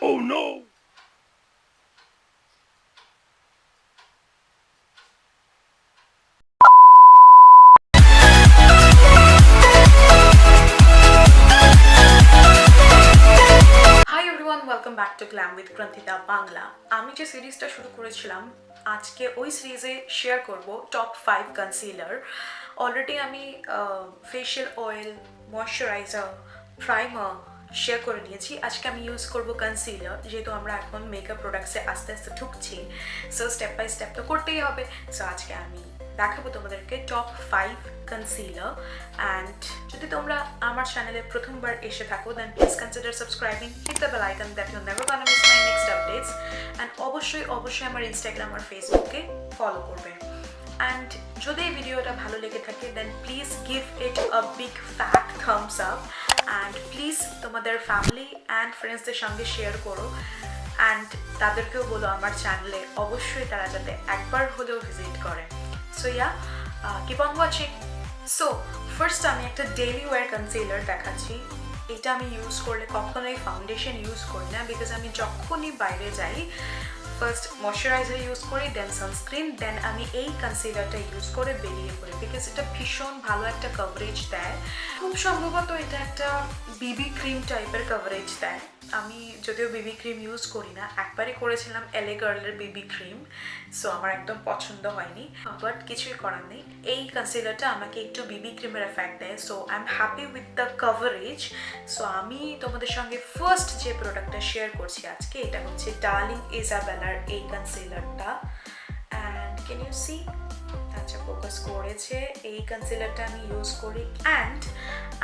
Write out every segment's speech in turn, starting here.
Oh no! Hi everyone, welcome back to glam with Granthita Bangla. আমি যে সিরিজটা শুরু করেছিলাম আজকে ওই সিরিজে শেয়ার করব টপ 5 কনসিলার। অলরেডি আমি facial oil, moisturiser, primer share করে নিয়েছি। আজকে আমি ইউজ করব কনসিলার, যেহেতু আমরা এখন মেকআপ প্রোডাক্টসে আস্তে আস্তে ঢুকছি, সো স্টেপ বাই স্টেপ তো করতেই হবে। সো আজকে আমি দেখাবো তোমাদেরকে টপ 5 কনসিলার। অ্যান্ড যদি তোমরা আমার চ্যানেলে প্রথমবার এসে থাকো then please consider subscribing, hit the bell icon that you never gonna miss my next updates. And অবশ্যই অবশ্যই আমার ইনস্টাগ্রাম আর ফেসবুকে ফলো করবে। অ্যান্ড যদি এই ভিডিওটা ভালো লেগে থাকে then please give it a big fat thumbs up. And please তোমাদের ফ্যামিলি অ্যান্ড ফ্রেন্ডসদের সঙ্গে শেয়ার করো। অ্যান্ড তাদেরকেও বলো আমার চ্যানেলে অবশ্যই তারা যাতে একবার হলেও ভিজিট করে। So yeah, keep on watching. So first আমি একটা ডেইলি ওয়্যার কনসিলার দেখাচ্ছি। এটা আমি ইউজ করলে কখনোই ফাউন্ডেশন ইউজ করি না, বিকজ আমি যখনই বাইরে যাই ফার্স্ট ময়শ্চারাইজার ইউজ করি, দেন সানস্ক্রিন, দেন আমি এই কনসিলারটা ইউজ করে বেরিয়ে পড়ি, বিকজ এটা ভীষণ ভালো একটা কভারেজ দেয়। খুব সম্ভবত এটা একটা বিবি ক্রিম টাইপের কভারেজ দেয়। আমি যদিও বিবি ক্রিম ইউজ করি না, একবারই করেছিলাম এলএ গার্লের বিবি ক্রিম, সো আমার একদম পছন্দ হয়নি, বাট কিছুই করার নেই। এই কনসিলারটা আমাকে একটু বিবি ক্রিমের এফেক্ট দেয়, so I am happy with the coverage. So আমি তোমাদের সঙ্গে ফার্স্ট যে প্রোডাক্টটা শেয়ার করছি আজকে, এটা হচ্ছে ডার্লিং ইজাবেলার এই কনসিলারটা। অ্যান্ড ক্যান ইউ সি, আচ্ছা ফোকাস করেছে। এই কনসিলারটা আমি ইউজ করি and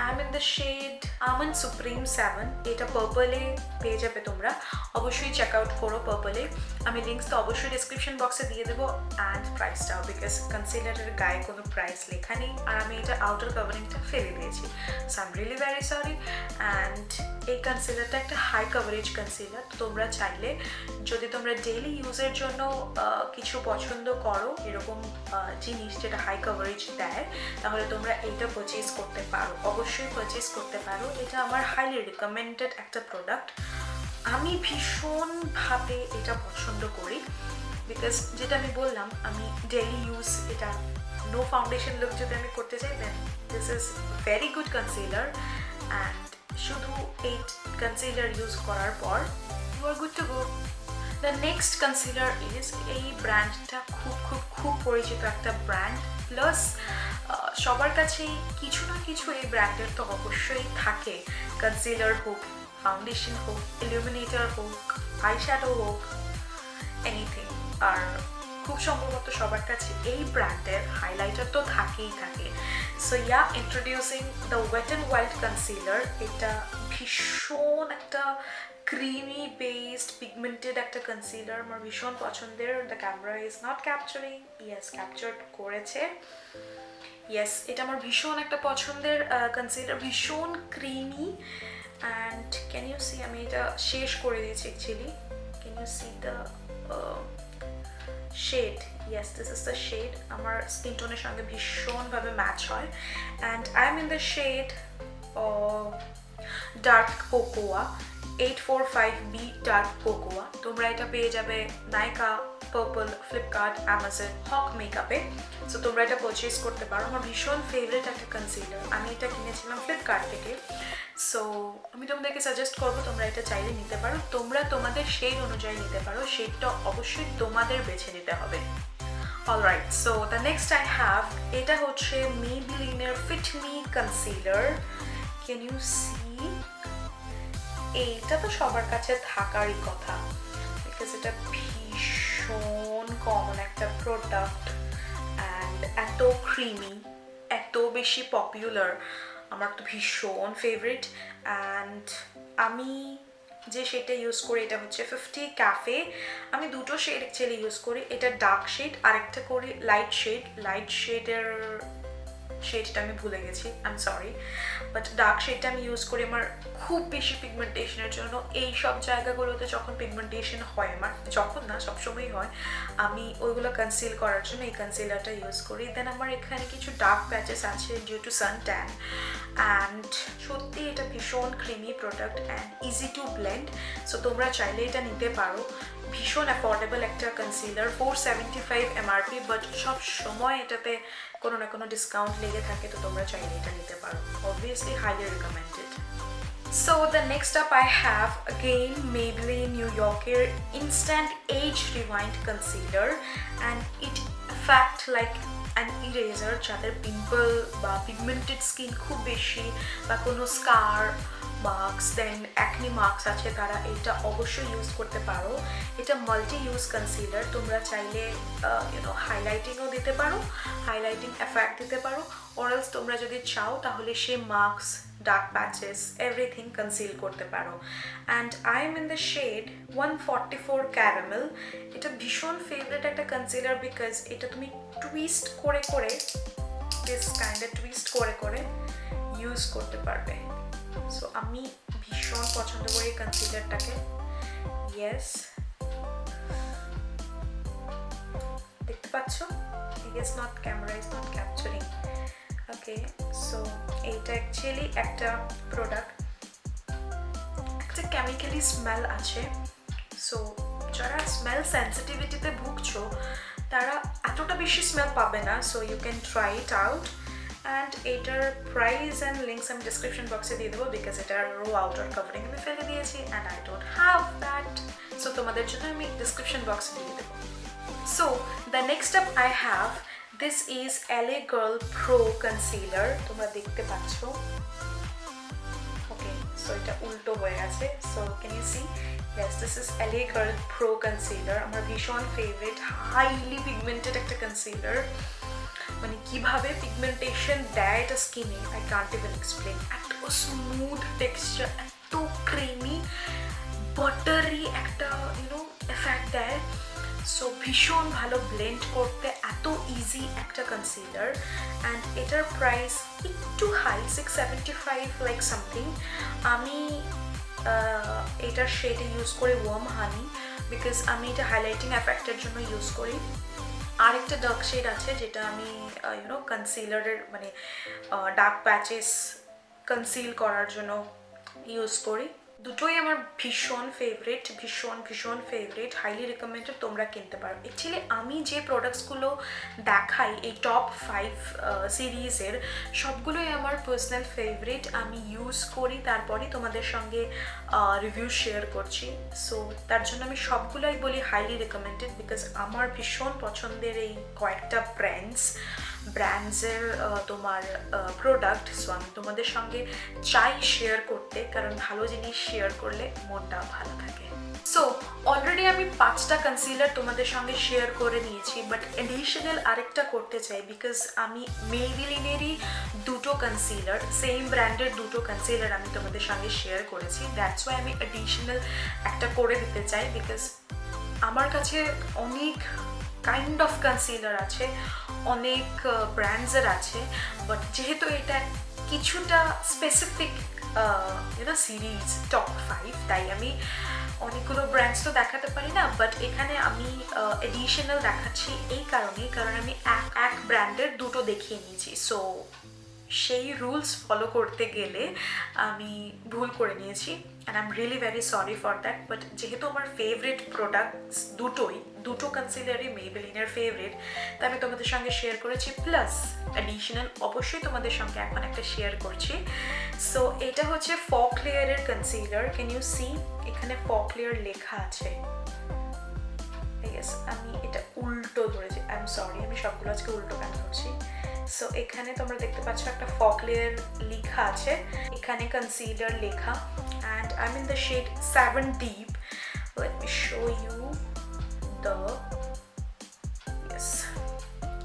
I am in the shade almond supreme 7। এটা পার্পলে পেয়ে যাবে, তোমরা অবশ্যই চেক আউট করো পার্পলে। আমি লিঙ্কস তো অবশ্যই ডিসক্রিপশন বক্সে দিয়ে দেবো, অ্যান্ড প্রাইসটাও, বিকজ কনসিলারের গায়ে কোনো প্রাইস লেখা নেই আর আমি এটা আউটার কাভারিংটা ফেলে দিয়েছি, so I am really very sorry. And এই কনসিলারটা একটা হাই কভারেজ কনসিলার। তোমরা চাইলে যদি তোমরা ডেইলি ইউজের জন্য কিছু পছন্দ করো এরকম জিনিস যেটা হাই কভারেজ দেয়, তাহলে তোমরা এইটা পারচেজ করতে পারো, অবশ্যই পারচেজ করতে পারো। এটা আমার হাইলি রিকমেন্ডেড একটা প্রোডাক্ট। আমি ভীষণভাবে এটা পছন্দ করি, বিকজ যেটা আমি বললাম আমি ডেইলি ইউজ, এটা নো ফাউন্ডেশন লুক যদি আমি করতে চাই then this is very good concealer. And শুধু এই কনসিলার ইউজ করার পর you are good to go. The next concealer is, এই ব্র্যান্ডটা খুব খুব খুব পরিচিত একটা ব্র্যান্ড, প্লাস সবার কাছেই কিছু না কিছু এই ব্র্যান্ডের তো অবশ্যই থাকে। কনসিলার হোক, ফাউন্ডেশন হোক, ইলুমিনেটর হোক, আইশ্যাডো হোক, এনিথিং। আর খুব সম্ভবত সবার কাছে এই ব্র্যান্ডের হাইলাইটার তো থাকেই থাকে। So yeah, introducing the Wet and Wild concealer. এটা ভীষণ একটা ক্রিমি বেসড পিগমেন্টেড একটা কনসিলার, আমার ভীষণ পছন্দের। The camera is not capturing, yes capture করেছে, ইয়েস। এটা আমার ভীষণ একটা পছন্দের কনসিলার, ভীষণ creamy. And can you see, আমি এটা শেষ করে দিয়েছি actually. Can you see the shade? Yes, this is the shade. আমার স্কিন টোনের সঙ্গে ভীষণভাবে ম্যাচ হয়। And I am in the shade dark cocoa, 845B dark cocoa. তোমরা এটা পেয়ে যাবে নাইকা, পার্পল, ফ্লিপকার্ট, অ্যামাজন, হক মেকআপে। সো তোমরা এটা পারচেজ করতে পারো। আমার ভীষণ ফেভারিট একটা কনসিলার, আমি এটা কিনেছিলাম ফ্লিপকার্ট থেকে। সো আমি তোমাদেরকে সাজেস্ট করবো তোমরা এটা চাইলে নিতে পারো, তোমরা তোমাদের শেড অনুযায়ী নিতে পারো, শেডটা অবশ্যই তোমাদের বেছে নিতে হবে। Alright, so the next I have, এটা হচ্ছে মেবলিনের fit me concealer. Can you see? এইটা তো সবার কাছে থাকারই কথা, বিকজ এটা ভীষণ কমন একটা প্রোডাক্ট অ্যান্ড এত ক্রিমি, এত বেশি পপুলার, আমার তো ভীষণ ফেভারিট। অ্যান্ড আমি যে শেডটা ইউজ করি এটা হচ্ছে 50 ক্যাফে। আমি দুটো শেড অ্যাকচুয়ালি ইউজ করি, এটা ডার্ক শেড, আরেকটা করি লাইট শেড। লাইট শেডের শেডটা আমি ভুলে গেছি, I am sorry, but dark শেডটা আমি ইউজ করি আমার খুব বেশি পিগমেন্টেশনের জন্য। এই সব জায়গাগুলোতে যখন পিগমেন্টেশন হয় আমার, যখন না সবসময়ই হয়, আমি ওইগুলো কনসিল করার জন্য এই কনসিলারটা ইউজ করি। দেন আমার এখানে কিছু ডার্ক প্যাচেস আছে due to sun tan, and সত্যি এটা ভীষণ creamy product and easy to blend. So তোমরা চাইলে এটা নিতে পারো। ভীষণ অ্যাফোর্ডেবল একটা কনসিলার, 475 MRP, বাট সব সময় এটাতে কোনো না কোনো ডিসকাউন্ট লেগে থাকে, তো তোমরা চাইলে এটা নিতে পারো। Obviously highly recommended. So the next up I have again Maybelline New Yorker Instant Age Rewind Concealer, and it fact like an eraser যাদের পিম্পল বা পিগমেন্টেড স্কিন খুব বেশি বা কোনো স্কার মার্কস দেন অ্যাকনি মার্কস আছে, তারা এটা অবশ্যই ইউজ করতে পারো। এটা মাল্টি ইউজ কনসিলার, তোমরা চাইলে হাইলাইটিংও দিতে পারো, হাইলাইটিং এফেক্ট দিতে পারো, অরালস তোমরা যদি চাও তাহলে সে marks, dark patches everything conceal করতে পারো। And I am in the shade 144 caramel. এটা ভীষণ ফেভারিট একটা কনসিলার বিকজ এটা তুমি টুইস্ট করে করে, দিস কাইন্ড অফ টুইস্ট করে করে ইউজ করতে পারবে। সো আমি ভীষণ পছন্দ করি এই কনসিলারটাকে। ইয়েস, দেখতে পাচ্ছ? Yes, not camera is not capturing. Okay, so এইটা অ্যাকচুয়ালি একটা প্রোডাক্ট, একটা কেমিক্যালি স্মেল আছে। সো যারা স্মেল সেন্সিটিভিটিতে ভুগছো তারা এতটা বেশি স্মেল পাবে না। So you can try it out. And এটার প্রাইস অ্যান্ড লিঙ্কস আমি ডিসক্রিপশন বক্সে দিয়ে দেবো, বিকজ এটার রো আউটার কাভারিং আমি ফেলে দিয়েছি and I don't have that. So তোমাদের জন্য আমি ডিসক্রিপশন বক্সে দিয়ে দেবো। So the next up I have, this is LA Girl Pro Concealer, তোমরা দেখতে পাচ্ছ। ওকে, সো এটা উল্টো হয়ে গেছে। So can you see? Yes, this is LA Girl Pro Concealer, আমার ভীষণ ফেভারিট, হাইলি পিগমেন্টেড একটা কনসিলার। মানে কিভাবে পিগমেন্টেশন দেয় এটা স্কিনে, আই কান্ট ইভেন এক্সপ্লেন। এত স্মুথ টেক্সচার, এত ক্রিমি বাটারি একটা এফেক্ট দেয়। সো ভীষণ ভালো ব্লেন্ড করতে, এত ইজি একটা কনসিলার। অ্যান্ড এটার প্রাইস একটু হাই, 675 লাইক সামথিং। আমি এটার শেডে ইউজ করি ওয়ার্ম হানি, বিকজ আমি এটা হাইলাইটিং এফেক্টের জন্য ইউজ করি। আরেকটা ডার্ক শেড আছে যেটা আমি কনসিলারের মানে ডার্ক প্যাচেস কনসিল করার জন্য ইউজ করি। দুটোই আমার ভীষণ ফেভারিট, ভীষণ ভীষণ ফেভারিট, হাইলি রিকমেন্ডেড, তোমরা কিনতে পারো। অ্যাকচুয়ালি আমি যে প্রোডাক্টসগুলো দেখাই এই টপ 5 সিরিজের, সবগুলোই আমার পার্সোনাল ফেভারিট, আমি ইউজ করি, তারপরেই তোমাদের সঙ্গে রিভিউ শেয়ার করছি। সো তার জন্য আমি সবগুলোই বলি হাইলি রিকমেন্ডেড, বিকজ আমার ভীষণ পছন্দের এই কয়েকটা ব্র্যান্ডসের তোমার প্রোডাক্ট। সো আমি তোমাদের সঙ্গে চাই শেয়ার করতে, কারণ ভালো জিনিস শেয়ার করলে মনটা ভালো থাকে। সো অলরেডি আমি 5টা কনসিলার তোমাদের সঙ্গে শেয়ার করে নিয়েছি, বাট এডিশনাল আরেকটা করতে চাই, বিকজ আমি মেইবেলিনেরই 2টো কনসিলার, সেম ব্র্যান্ডের 2টো কনসিলার আমি তোমাদের সঙ্গে শেয়ার করেছি। দ্যাটস ওয়াই আমি এডিশনাল একটা করে দিতে চাই, বিকজ আমার কাছে অনেক কাইন্ড অফ কনসিলার আছে, অনেক ব্র্যান্ডসের আছে, বাট যেহেতু এটা কিছুটা স্পেসিফিক সিরিজ টপ 5, তাই আমি অনেকগুলো ব্র্যান্ডস তো দেখাতে পারি না। বাট এখানে আমি এডিশনাল দেখাচ্ছি এই কারণেই, কারণ আমি এক ব্র্যান্ডের 2টো দেখিয়ে নিয়েছি। সো সেই রুলস ফলো করতে গেলে আমি ভুল করে নিয়েছি, and I am really very sorry for that. But যেহেতু আমার ফেভারিট প্রোডাক্টস দুটো কনসিলারই মেইবেলিনের ফেভারিট, তাই আমি তোমাদের সঙ্গে শেয়ার করেছি, প্লাস অ্যাডিশনাল অবশ্যই তোমাদের সঙ্গে এখন একটা শেয়ার করছি। সো এটা হচ্ছে ফগ লেয়ারের কনসিলার, ক্যান ইউ সি? এখানে ফগ লেয়ার লেখা আছে। ইয়েস, আমি এটা উল্টো ধরেছি, আই এম সরি, আমি সবগুলো আজকে উল্টো কেন ধরছি। সো এখানে তোমরা দেখতে পাচ্ছ একটা ফগ লেয়ার লেখা আছে, এখানে কনসিলার লেখা, and I am in the shade 7 Deep. Let me show you the, yes,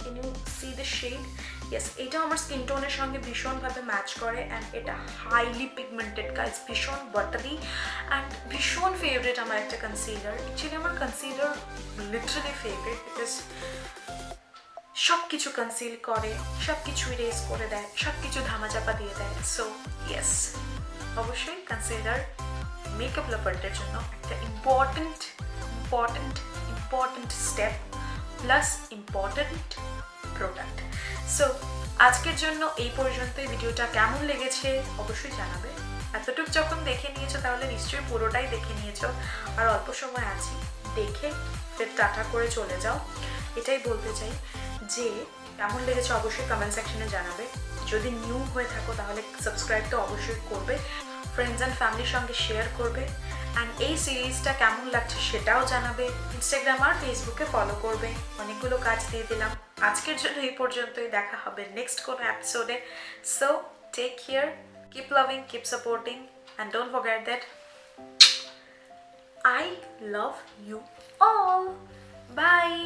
can you see the shade? Yes, এটা আমার স্কিন টোনের সঙ্গে ভীষণভাবে ম্যাচ করে, অ্যান্ড এটা হাইলি পিগমেন্টেড গাইস, ভীষণ বাটারি অ্যান্ড ভীষণ ফেভারিট আমার একটা কনসিলার। অ্যাকচুয়ালি আমার কনসিলার লিটারালি ফেভারিট, বিকজ সব কিছু কনসিল করে, সব কিছু ইরেজ করে দেয়, সব কিছু ধামাচাপা দিয়ে দেয়। সো ইয়েস, অবশ্যই কনসিলার মেকআপ লাভারদের জন্য একটা important step plus important product. So আজকের জন্য এই পর্যন্তই। ভিডিওটা কেমন লেগেছে অবশ্যই জানাবে। এতটুকু যখন দেখে নিয়েছো তাহলে নিশ্চয়ই পুরোটাই দেখে নিয়েছো, আর অল্প সময় আছি, দেখে ফের টাটা করে চলে যাও। এটাই বলতে চাই যে কেমন লেগেছে অবশ্যই কমেন্ট সেকশনে জানাবে। যদি নিউ হয়ে থাকো তাহলে সাবস্ক্রাইব তো অবশ্যই করবে, ফ্রেন্ডস অ্যান্ড ফ্যামিলির সঙ্গে শেয়ার করবে, অ্যান্ড এই সিরিজটা কেমন লাগছে সেটাও জানাবে। ইনস্টাগ্রাম আর ফেসবুকে ফলো করবে। অনেকগুলো কাজ দিয়ে দিলাম। আজকের জন্য এই পর্যন্তই, দেখা হবে নেক্সট কোনো এপিসোডে। So take care, keep loving, keep supporting, and don't forget that I love you all. Bye.